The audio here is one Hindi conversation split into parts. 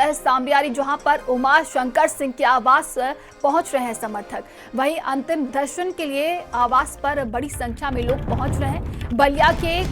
है सामरियारी, जहां पर उमा शंकर सिंह के आवास पहुंच रहे हैं समर्थक। वहीं अंतिम दर्शन के लिए आवास पर बड़ी संख्या में लोग पहुंच रहे हैं। बलिया के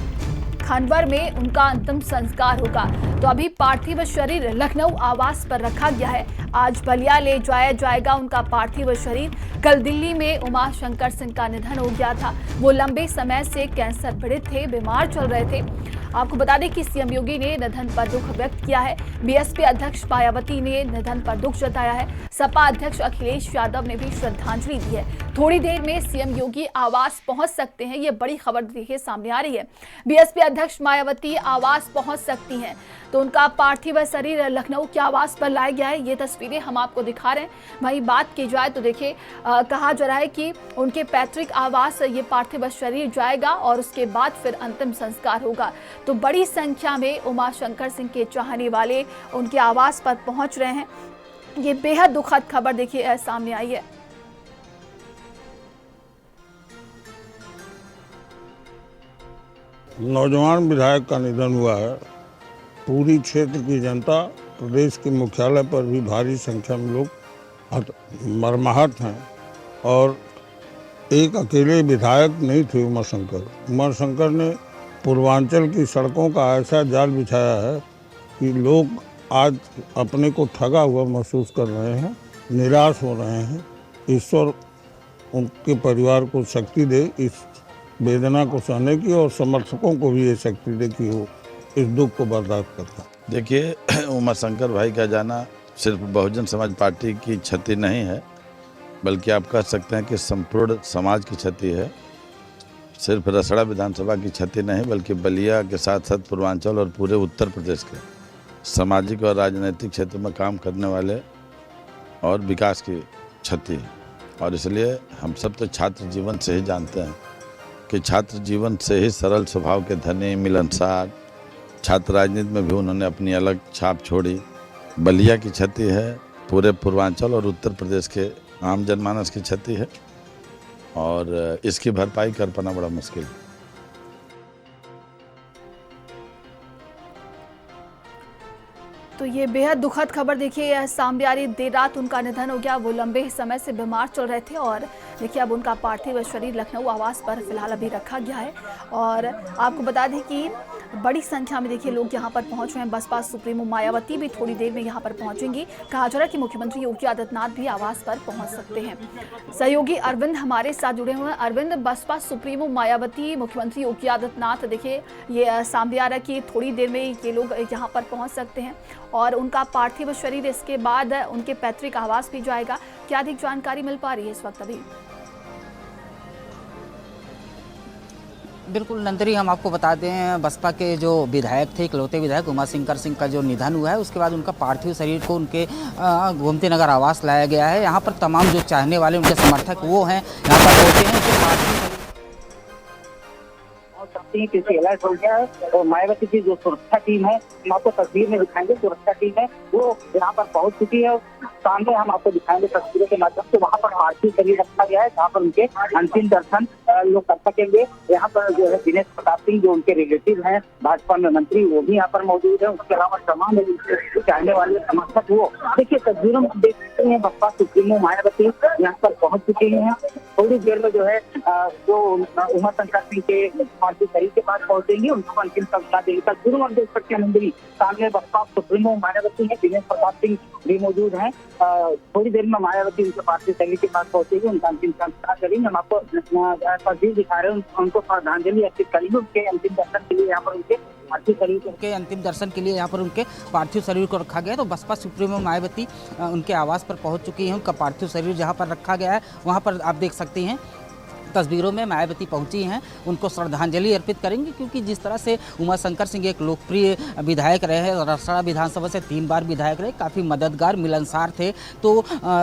खनवर में उनका अंतिम संस्कार होगा। तो अभी पार्थिव शरीर लखनऊ आवास पर रखा गया है। आज बलिया ले जाया जाएगा उनका पार्थिव शरीर। कल दिल्ली में उमा शंकर सिंह का निधन हो गया था। वो लंबे समय से कैंसर पीड़ित थे, बीमार चल रहे थे। आपको बता दें कि सीएम योगी ने निधन पर दुख व्यक्त किया है। बीएसपी अध्यक्ष मायावती ने निधन पर दुख जताया है। सपा अध्यक्ष अखिलेश यादव ने भी श्रद्धांजलि दी है। थोड़ी देर में सीएम योगी आवास पहुंच सकते हैं, ये बड़ी खबर देखिए सामने आ रही है। बीएसपी अध्यक्ष मायावती आवास पहुंच सकती हैं, तो उनका पार्थिव शरीर लखनऊ के आवास पर लाया गया है। ये तस्वीरें हम आपको दिखा रहे हैं। वहीं बात की जाए तो देखिए कहा जा रहा है कि उनके पैतृक आवास ये पार्थिव शरीर जाएगा और उसके बाद फिर अंतिम संस्कार होगा। तो बड़ी संख्या में उमा शंकर सिंह के चाहने वाले उनके आवास पर पहुंच रहे हैं। ये बेहद दुखद खबर देखिए सामने आई है। नौजवान विधायक का निधन हुआ है। पूरी क्षेत्र की जनता, प्रदेश के मुख्यालय पर भी भारी संख्या में लोग मर्माहत हैं। और एक अकेले विधायक नहीं थे उमा शंकर ने पूर्वांचल की सड़कों का ऐसा जाल बिछाया है कि लोग आज अपने को ठगा हुआ महसूस कर रहे हैं, निराश हो रहे हैं। ईश्वर उनके परिवार को शक्ति दे इस वेदना को सहने की, और समर्थकों को भी ये शक्ति दे कि वो इस दुख को बर्दाश्त करता। देखिए, उमा शंकर भाई का जाना सिर्फ बहुजन समाज पार्टी की क्षति नहीं है, बल्कि आप कह सकते हैं कि संपूर्ण समाज की क्षति है। सिर्फ रसड़ा विधानसभा की क्षति नहीं, बल्कि बलिया के साथ साथ पूर्वांचल और पूरे उत्तर प्रदेश के सामाजिक और राजनीतिक क्षेत्र में काम करने वाले और विकास की क्षति है। और इसलिए हम सब तो छात्र जीवन से ही जानते हैं कि छात्र जीवन से ही सरल स्वभाव के धनी, मिलनसार, छात्र राजनीति में भी उन्होंने अपनी अलग छाप छोड़ी। बलिया की क्षति है, पूरे पूर्वांचल और उत्तर प्रदेश के आम जनमानस की क्षति है, और इसकी भरपाई कर पाना बड़ा मुश्किल है। तो ये बेहद दुखद खबर देखिए सामने आ रही। देर रात उनका निधन हो गया। वो लंबे समय से बीमार चल रहे थे और देखिए अब उनका पार्थिव शरीर लखनऊ आवास पर फिलहाल अभी रखा गया है। और आपको बता दें कि बड़ी संख्या में देखिए लोग यहाँ पर पहुँच रहे हैं। बसपा सुप्रीमो मायावती भी थोड़ी देर में यहाँ पर पहुँचेंगी। कहा जा रहा है कि मुख्यमंत्री योगी आदित्यनाथ भी आवास पर पहुँच सकते हैं। सहयोगी अरविंद हमारे साथ जुड़े हुए हैं। अरविंद, बसपा सुप्रीमो मायावती, मुख्यमंत्री योगी आदित्यनाथ, देखिए ये सामने आ रहा है कि थोड़ी देर में ये लोग यहाँ पर पहुँच सकते हैं और उनका पार्थिव शरीर इसके बाद उनके पैतृक आवास भी जाएगा। क्या अधिक जानकारी मिल पा रही है इस वक्त अभी? बिल्कुल नंदरी, हम आपको बता दें, बसपा के जो विधायक थे, इकलौते विधायक उमा शंकर सिंह का जो निधन हुआ है, उसके बाद उनका पार्थिव शरीर को उनके गोमती नगर आवास लाया गया है। यहाँ पर तमाम जो चाहने वाले उनके समर्थक वो हैं, यहाँ पर पहुँचे हैं। उनके पार्थिव किसी अलर्ट हो गया है और मायावती की जो सुरक्षा टीम है, हम आपको तस्वीर में दिखाएंगे। सुरक्षा टीम है वो यहाँ पर पहुंच चुकी है। सामने हम आपको दिखाएंगे तस्वीरों के माध्यम से। वहाँ पर पार्थिव शरीर रखा गया है, जहाँ पर उनके अंतिम दर्शन लोग कर सकेंगे। यहाँ पर जो है दिनेश प्रताप सिंह, जो उनके रिलेटिव हैं, भाजपा में मंत्री, वो भी यहाँ पर मौजूद है। उसके अलावा तमाम चाहने वाले समर्थक वो देखिए तस्वीरों में देख सकते हैं। बसपा सुप्रीमो मायावती यहाँ पर पहुंच चुकी है। थोड़ी देर में जो है जो उमा शंकर सिंह के पार्थिव शरीर के पास पहुंचेंगे, उनको अंतिम संस्कार देंगे। तस्वीरों में देख सकते हैं मंदिर सामने बसपा सुप्रीमो मायावती है, दिनेश प्रताप सिंह भी मौजूद हैं। थोड़ी देर में मायावती उनके पार्थिव शरीर के पास पहुंचेगी, उनका अंतिम संस्कार करेंगे। हम आपको तस्वीर दिखा रहे हैं, उनको श्रद्धांजलि अर्पित करेंगे। उनके अंतिम दर्शन के लिए यहाँ पर उनके पार्थिव शरीर के अंतिम दर्शन के लिए यहाँ पर उनके पार्थिव शरीर को रखा गया है। तो बसपा सुप्रीमो मायावती उनके आवास पर पहुँच चुकी है। उनका पार्थिव शरीर जहाँ पर रखा गया है, वहाँ पर आप देख सकती हैं तस्वीरों में मायावती पहुंची हैं, उनको श्रद्धांजलि अर्पित करेंगे। क्योंकि जिस तरह से उमा शंकर सिंह एक लोकप्रिय विधायक रहे हैं, रसड़ा विधानसभा से 3 बार विधायक रहे, काफ़ी मददगार, मिलनसार थे। तो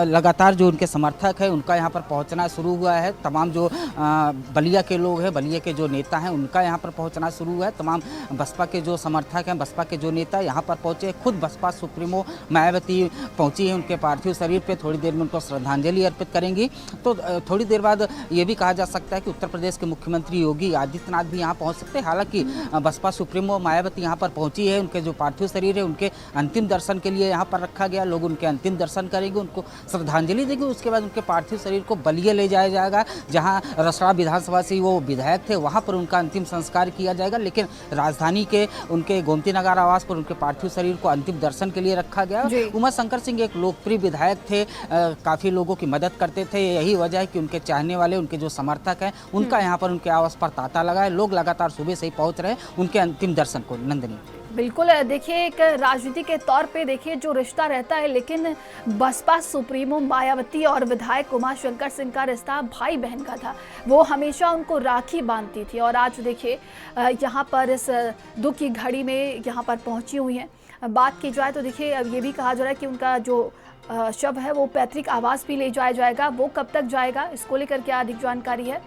लगातार जो उनके समर्थक हैं उनका यहाँ पर पहुँचना शुरू हुआ है। तमाम जो बलिया के लोग हैं, बलिया के जो नेता हैं, उनका यहाँ पर पहुँचना शुरू हुआ है। तमाम बसपा के जो समर्थक हैं, बसपा के जो नेता यहाँ पर पहुँचे। खुद बसपा सुप्रीमो मायावती पहुँची है, उनके पार्थिव शरीर पर थोड़ी देर में उनको श्रद्धांजलि अर्पित करेंगी। तो थोड़ी देर बाद ये भी कहा जा सकता है कि उत्तर प्रदेश के मुख्यमंत्री योगी आदित्यनाथ भी यहाँ पहुँच सकते हैं। हालांकि बसपा सुप्रीमो मायावती यहाँ पर पहुँची है, उनके जो पार्थिव शरीर है उनके अंतिम दर्शन के लिए यहाँ पर रखा गया। लोग उनके अंतिम दर्शन करेंगे, उनको श्रद्धांजलि देंगे। उसके बाद उनके पार्थिव शरीर को बलिया ले जाया जाएगा, जहाँ रसड़ा विधानसभा से वो विधायक थे वहाँ पर उनका अंतिम संस्कार किया जाएगा। लेकिन राजधानी के उनके गोमती नगर आवास पर उनके पार्थिव शरीर को अंतिम दर्शन के लिए रखा गया। उमा शंकर सिंह एक लोकप्रिय विधायक थे, काफ़ी लोगों की मदद करते थे। यही वजह है कि उनके चाहने वाले, उनके जो समर्थक हैं, उनका यहाँ पर उनके आवास पर तांता लगा है। लोग लगातार सुबह से ही पहुँच रहे हैं उनके अंतिम दर्शन को। नंदिनी, बिल्कुल, देखिए एक राजनीति के तौर पे देखिए जो रिश्ता रहता है, लेकिन बसपा सुप्रीमो मायावती और विधायक उमा शंकर सिंह का रिश्ता भाई बहन का था। वो हमेशा उनको राखी बांधती थी और आज देखिए यहाँ पर इस दुख की घड़ी में यहाँ पर पहुँची हुई हैं। बात की जाए तो देखिए अब ये भी कहा जा रहा है कि उनका जो शव है वो पैतृक आवास भी ले जाया जाएगा। वो कब तक जाएगा, इसको लेकर क्या अधिक जानकारी है?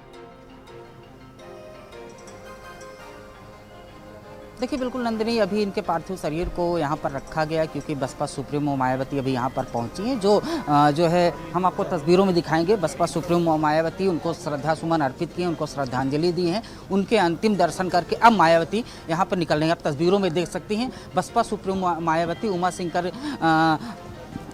देखिए बिल्कुल नंदिनी, अभी इनके पार्थिव शरीर को यहाँ पर रखा गया क्योंकि बसपा सुप्रीमो मायावती अभी यहाँ पर पहुँची हैं। जो है हम आपको तस्वीरों में दिखाएंगे। बसपा सुप्रीमो मायावती उनको श्रद्धा सुमन अर्पित किए, उनको श्रद्धांजलि दी है, उनके अंतिम दर्शन करके अब मायावती यहाँ पर निकल रही हैं। आप तस्वीरों में देख सकती हैं बसपा सुप्रीमो मायावती उमा शंकर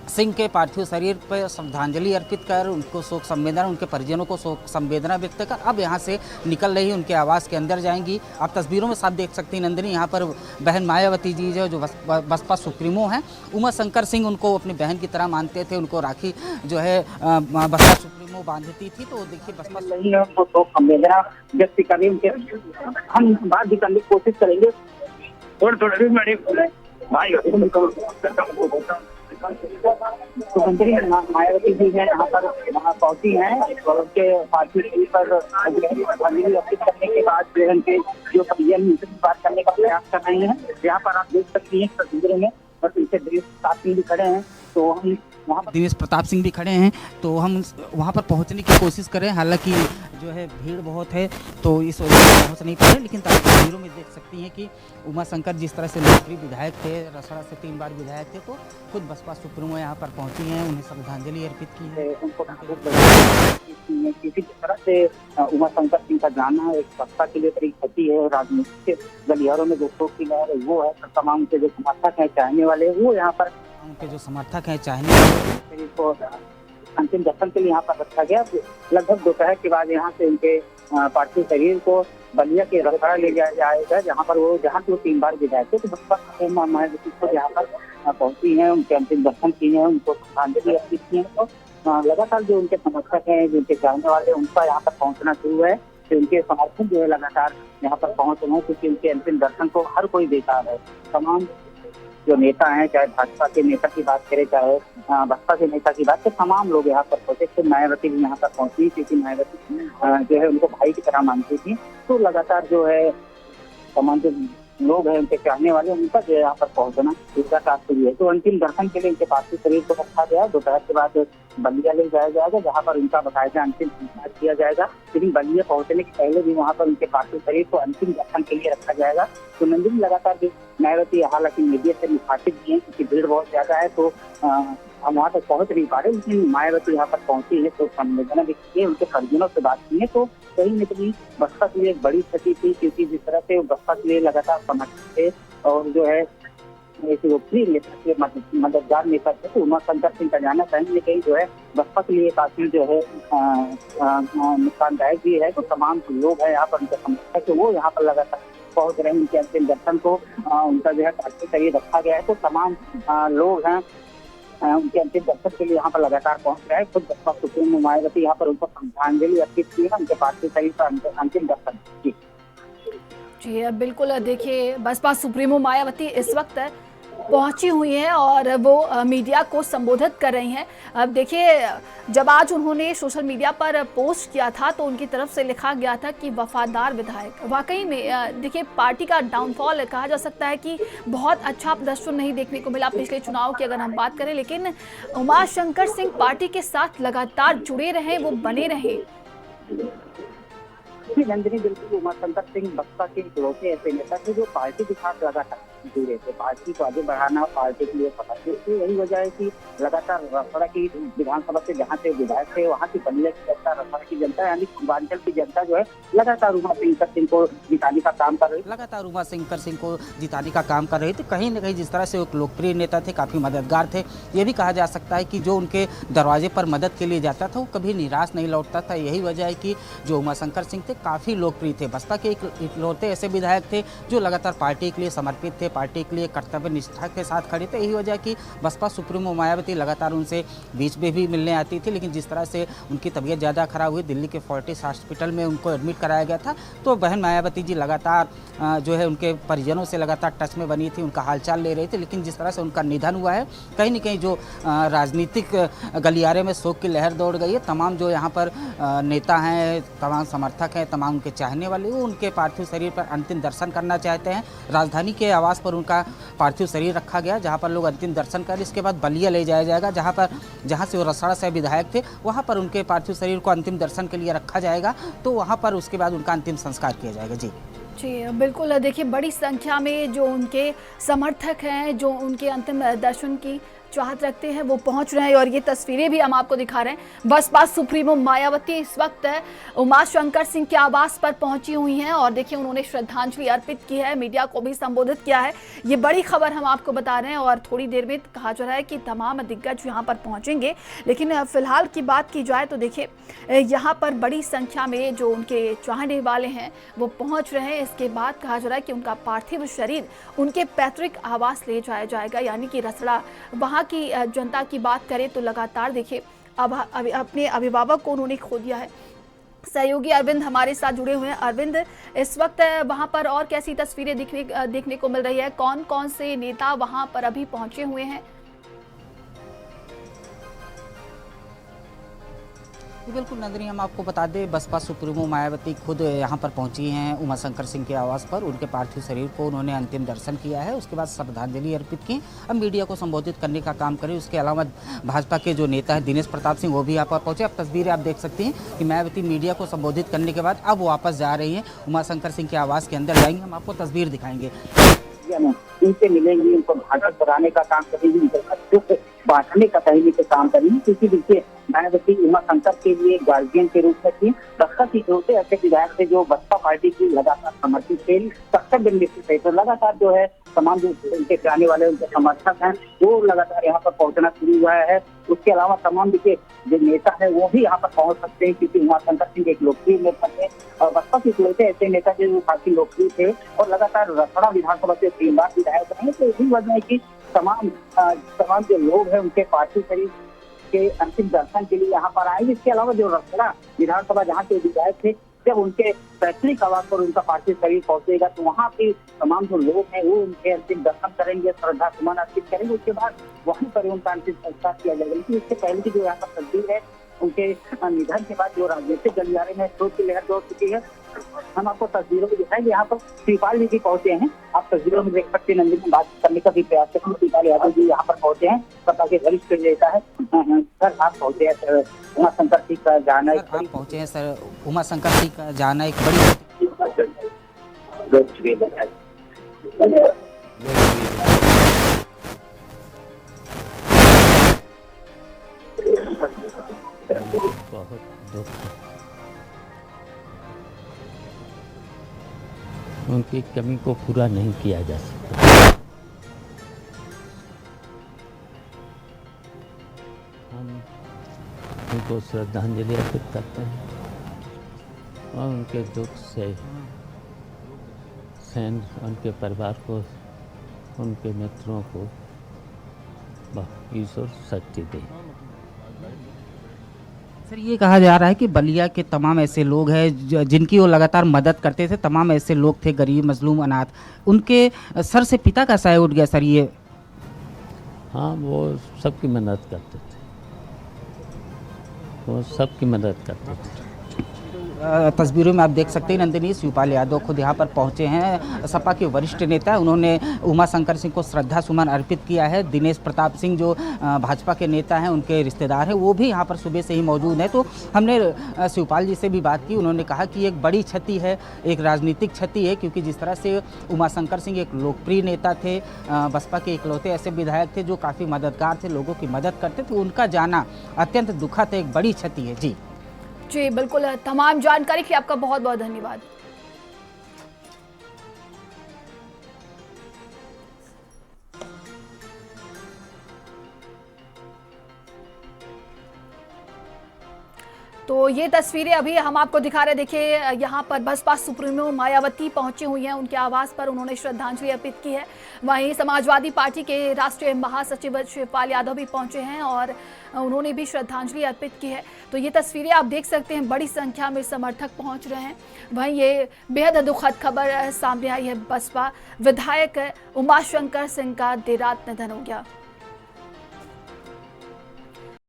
सिंह के पार्थिव शरीर पर श्रद्धांजलि अर्पित कर उनको शोक संवेदना, उनके परिजनों को शोक संवेदना व्यक्त कर अब यहाँ से निकल रही, उनके आवास के अंदर जाएंगी। आप तस्वीरों में साथ देख सकती हैं नंदिनी, यहाँ पर बहन मायावती जी जो बसपा सुप्रीमो हैं। उमा शंकर सिंह उनको अपनी बहन की तरह मानते थे, उनको राखी जो है बसपा सुप्रीमो बांधती थी। तो देखिए बसपा उनको शोक संवेदना व्यक्त करें, उनके हम बात भी करने की कोशिश करेंगे। तो मंत्री मायावती जी है यहाँ पर पहुंची हैं और उनके पार्थिव शरीर पर श्रद्धांजलि अर्पित करने के बाद उनके जो परिजन बात करने का प्रयास कर रहे हैं। यहाँ पर आप देख सकती हैं तस्वीरों में और पीछे दिनेश प्रताप सिंह भी खड़े हैं। तो हम वहाँ पर दिनेश प्रताप सिंह भी खड़े हैं, तो हम वहाँ पर पहुँचने की कोशिश करें। हालांकि जो है भीड़ बहुत है तो इस वजह से पहुँच नहीं पा रहे, लेकिन तस्वीरों में देख सकती हैं कि उमा शंकर जिस तरह से लोकप्रिय विधायक थे, रसड़ा से 3 बार विधायक थे, तो खुद बसपा सुप्रीमो यहाँ पर पहुँची हैं, उन्हें श्रद्धांजलि अर्पित की है। उनको किसी तरह से उमा शंकर सिंह का जाना एक सत्ता के लिए बड़ी क्षति है। राजनीति के गलियारों में जो शोक की लहर है वो है, तमाम के जो समर्थक हैं, चाहने वाले, वो यहाँ पर उनके जो समर्थक हैं, चाहने को अंतिम दर्शन के लिए यहाँ पर रखा गया। लगभग दोपहर के बाद यहाँ से उनके पार्थिव शरीर को बलिया के रसड़ा ले जाया जाएगा, जहाँ पर वो 3 बार विधायक थे। तो बसपा मायावती को यहाँ पर पहुंची हैं, उनके अंतिम दर्शन किए हैं, उनको श्रद्धांजलि अर्पित की है। तो लगातार जो उनके समर्थक हैं, जो उनके चाहने वाले, उनका यहाँ पर पहुँचना शुरू है। तो उनके समर्थक जो है लगातार यहाँ पर पहुँच रहे हैं, क्योंकि उनके अंतिम दर्शन को हर कोई देता है। तमाम जो नेता हैं, चाहे भाजपा के नेता की बात करें, चाहे बसपा के नेता की बात करें, तमाम लोग यहाँ पर पहुंचे। तो मायावती भी यहाँ पर पहुंची क्योंकि मायावती जो है उनको भाई की तरह मानती थी। तो लगातार जो है तमाम जो लोग हैं, उनके चाहने वाले, उनका जो है यहाँ पर पहुंचना इसका शुरू है। तो अंतिम दर्शन के लिए उनके पार्थिव शरीर को रखा गया। दोपहर के बाद बलिया ले जाया जाएगा, जहाँ पर उनका बकायदा अंतिम संस्कार किया जाएगा। लेकिन बलिया पहुंचने के पहले भी वहाँ पर उनके पार्थिव शरीर को अंतिम दर्शन के लिए रखा जाएगा। तो नंदिनी लगातार जो मायावती हालांकि मीडिया से मुखातिब भी हैं क्योंकि भीड़ बहुत ज्यादा है, तो हम वहाँ तक पहुँच नहीं पा रहे, लेकिन मायावती यहाँ पर पहुंची है तो संवेदना भी की है, उनके परिजनों से बात की है। तो कहीं न कहीं बसपा के लिए एक बड़ी क्षति थी, क्योंकि जिस तरह से बसपा के लिए लगातार समर्थक थे और जो है एक लोकप्रिय नेता के मददगार नेता थे, तो उमा शंकर सिंह का जाना कहीं न कहीं जो है बसपा के लिए काफी जो है नुकसानदायक भी है। तो तमाम लोग हैं यहाँ पर, उनके समर्थक वो यहाँ पर लगातार पहुंच रहे हैं। उनके अंतिम दर्शन को उनका जो है पार्थिव शरीर रखा गया है। तो तमाम लोग हैं उनके अंतिम दर्शन के लिए यहाँ पर लगातार पहुंच रहे हैं। खुद बसपा सुप्रीमो मायावती यहाँ पर उनको श्रद्धांजलि अर्पित की है, उनके पार्थिव शरीर का अंतिम दर्शन। जी बिल्कुल, देखिए बसपा सुप्रीमो मायावती इस वक्त पहुंची हुई हैं और वो मीडिया को संबोधित कर रही हैं। अब देखिए जब आज उन्होंने सोशल मीडिया पर पोस्ट किया था तो उनकी तरफ से लिखा गया था कि वफादार विधायक। वाकई में देखिए पार्टी का डाउनफॉल कहा जा सकता है कि बहुत अच्छा प्रदर्शन नहीं देखने को मिला पिछले चुनाव की अगर हम बात करें, लेकिन उमा शंकर सिंह पार्टी के साथ लगातार जुड़े रहे, वो बने रहे। नंदिनी बिल्कुल उमा शंकर सिंह बसपा के इकलौते ऐसे नेता थे जो पार्टी के साथ लगातार जुटे रहते, पार्टी को आगे बढ़ाना, पार्टी के लिए समर्पित थे। यही वजह है कि लगातार रसड़ा की विधानसभा से जहाँ से विधायक थे वहाँ की बलिया की जनता, रसड़ा की जनता यानी पूर्वांचल की जनता जो है लगातार उमा शंकर सिंह को जिताने का काम कर रही है। लगातार उमा शंकर सिंह को जिताने का काम कर रहे थे। कहीं न कहीं जिस तरह से एक लोकप्रिय नेता थे, काफ़ी मददगार थे, ये भी कहा जा सकता है कि जो उनके दरवाजे पर मदद के लिए जाता था वो कभी निराश नहीं लौटता था। यही वजह है कि जो उमा शंकर सिंह थे काफ़ी लोकप्रिय थे। बसपा के इकलौते ऐसे विधायक थे जो लगातार पार्टी के लिए समर्पित थे, पार्टी के लिए कर्तव्य निष्ठा के साथ खड़े थे। यही वजह कि बसपा सुप्रीमो मायावती लगातार उनसे बीच में भी मिलने आती थी, लेकिन जिस तरह से उनकी तबीयत ज़्यादा खराब हुई, दिल्ली के फोर्टिस हॉस्पिटल में उनको एडमिट कराया गया था, तो बहन मायावती जी लगातार जो है उनके परिजनों से लगातार टच में बनी थी, उनका हालचाल ले रही थी। लेकिन जिस तरह से उनका निधन हुआ है, कहीं न कहीं जो राजनीतिक गलियारे में शोक की लहर दौड़ गई है। तमाम जो यहाँ पर नेता हैं, तमाम समर्थक हैं, तमाम उनके चाहने वाले, वो उनके पार्थिव शरीर पर अंतिम दर्शन करना चाहते हैं। राजधानी के आवास पर उनका पार्थिव शरीर रखा गया, जहाँ पर लोग अंतिम दर्शन करें। इसके बाद बलिया ले जाया जाएगा, जहाँ से वो रसड़ा से विधायक थे, वहाँ पर उनके पार्थिव शरीर को अंतिम दर्शन के लिए रखा जाएगा। तो वहाँ पर उसके बाद उनका अंतिम संस्कार किया जाएगा। जी बिल्कुल। देखिए, बड़ी संख्या में जो उनके समर्थक हैं, जो उनके अंतिम दर्शन की चाहत रखते हैं, वो पहुंच रहे हैं। और ये तस्वीरें भी हम आपको दिखा रहे हैं। बसपा सुप्रीमो मायावती इस वक्त उमा शंकर सिंह के आवास पर पहुंची हुई हैं और देखिए उन्होंने श्रद्धांजलि अर्पित की है, मीडिया को भी संबोधित किया है। ये बड़ी खबर हम आपको बता रहे हैं और थोड़ी देर में कहा जा रहा है कि तमाम दिग्गज यहाँ पर पहुँचेंगे। लेकिन फिलहाल की बात की जाए तो देखिए यहाँ पर बड़ी संख्या में जो उनके चाहने वाले हैं वो पहुँच रहे हैं। इसके बाद कहा जा रहा है कि उनका पार्थिव शरीर उनके पैतृक आवास ले जाया जाएगा, यानी कि रसड़ा। वहाँ की जनता की बात करें तो लगातार देखिए अब अपने अभिभावक को उन्होंने खो दिया है। सहयोगी अरविंद हमारे साथ जुड़े हुए हैं। अरविंद, इस वक्त वहां पर और कैसी तस्वीरें देखने को मिल रही है? कौन कौन से नेता वहां पर अभी पहुंचे हुए हैं? बिल्कुल नंदिनी, हम आपको बता दें, बसपा सुप्रीमो मायावती खुद यहाँ पर पहुँची हैं उमा शंकर सिंह के आवास पर। उनके पार्थिव शरीर को उन्होंने अंतिम दर्शन किया है, उसके बाद श्रद्धांजलि अर्पित की। अब मीडिया को संबोधित करने का काम करें। उसके अलावा भाजपा के जो नेता हैं दिनेश प्रताप सिंह, वो भी यहाँ पर पहुँचे। अब तस्वीरें आप देख सकते हैं कि मायावती मीडिया को संबोधित करने के बाद अब वापस जा रही हैं, उमा शंकर सिंह के आवास के अंदर जाएंगे। हम आपको तस्वीर दिखाएंगे। उनसे मिलेंगी, उनको भाषण कराने का काम करेंगी, उनके बच्चों को बांटने का कहने का काम करेंगी। क्योंकि देखिए मायावती उमा शंकर के लिए गार्जियन के रूप में थी। बसपा की ओर से ऐसे विधायक थे जो बसपा पार्टी की लगातार समर्थित थे, कर्तव्य निष्ठ थे। तो लगातार जो है तमाम जो उनके चाहने वाले, उनके समर्थक हैं, वो लगातार यहाँ पर पहुंचना शुरू हुआ है। उसके अलावा तमाम देखिए जो नेता है वो भी यहाँ पर पहुंच सकते हैं, क्योंकि उमा शंकर सिंह एक लोकप्रिय नेता थे और बसपा की ओर से ऐसे नेता जो काफी लोकप्रिय थे और लगातार रसड़ा विधानसभा से 3 बार विधायक रहे। तो यही वजह है कि तमाम जो लोग हैं उनके पार्थिव शरीर के अंतिम दर्शन के लिए यहाँ पर आएंगे। इसके अलावा जो रसड़ा विधानसभा जहाँ के विधायक थे, जब उनके पैतृक आवास पर उनका पार्थिव शरीर पहुंचेगा तो वहाँ पे तमाम जो लोग हैं वो उनके अंतिम दर्शन करेंगे, श्रद्धा सुमन अर्पित करेंगे। उसके बाद वहीं पर उनका अंतिम संस्कार किया जाएगा। लेकिन इससे पहले की जो यहाँ पर तस्वीर है, उनके निधन के बाद जो राजनीतिक गलियारे में शोक की लहर दौड़ चुकी है, हम आपको तस्वीरों में दिखाएंगे। यहाँ पर श्रीपाल जी भी पहुंचे हैं, आप तस्वीरों में देख सकते हैं। नंदी में बात करने का भी प्रयास करें। श्रीपाल यादव जी यहाँ पर पहुंचे हैं, सपा के वरिष्ठ नेता है। सर आप पहुंचे हैं, सर उमा शंकर सिंह का जाना आप पहुंचे हैं। सर उमा शंकर सिंह का जाना एक बड़ी बहुत दुख है। उनकी कमी को पूरा नहीं किया जा सकता। हम उनको श्रद्धांजलि अर्पित करते हैं और उनके दुख से सहन उनके परिवार को, उनके मित्रों को ईश्वर शक्ति दे। सर ये कहा जा रहा है कि बलिया के तमाम ऐसे लोग हैं जिनकी वो लगातार मदद करते थे, तमाम ऐसे लोग थे गरीब, मजलूम, अनाथ, उनके सर से पिता का साया उठ गया। सर ये हाँ, वो सबकी मदद करते थे, वो सबकी मदद करते थे। तस्वीरों में आप देख सकते हैं नंदिनी, शिवपाल यादव खुद यहाँ पर पहुँचे हैं। सपा के वरिष्ठ नेता, उन्होंने उमा शंकर सिंह को श्रद्धा सुमन अर्पित किया है। दिनेश प्रताप सिंह जो भाजपा के नेता हैं, उनके रिश्तेदार हैं, वो भी यहाँ पर सुबह से ही मौजूद हैं। तो हमने शिवपाल जी से भी बात की, उन्होंने कहा कि एक बड़ी क्षति है, एक राजनीतिक क्षति है, क्योंकि जिस तरह से उमा शंकर सिंह एक लोकप्रिय नेता थे, बसपा के इकलौते ऐसे विधायक थे जो काफ़ी मददगार थे, लोगों की मदद करते थे, उनका जाना अत्यंत दुखद है, एक बड़ी क्षति है। जी जी बिल्कुल, तमाम जानकारी के लिए आपका बहुत बहुत धन्यवाद। तो ये तस्वीरें अभी हम आपको दिखा रहे, देखिए यहाँ पर बसपा सुप्रीमो मायावती पहुंची हुई हैं, उनके आवास पर उन्होंने श्रद्धांजलि अर्पित की है। वहीं समाजवादी पार्टी के राष्ट्रीय महासचिव शिवपाल यादव भी पहुंचे हैं और उन्होंने भी श्रद्धांजलि अर्पित की है। तो ये तस्वीरें आप देख सकते हैं, बड़ी संख्या में समर्थक पहुंच रहे हैं। वहीं ये बेहद दुखद खबर सामने आई है, बसपा विधायक उमा शंकर सिंह का देर रात निधन हो गया।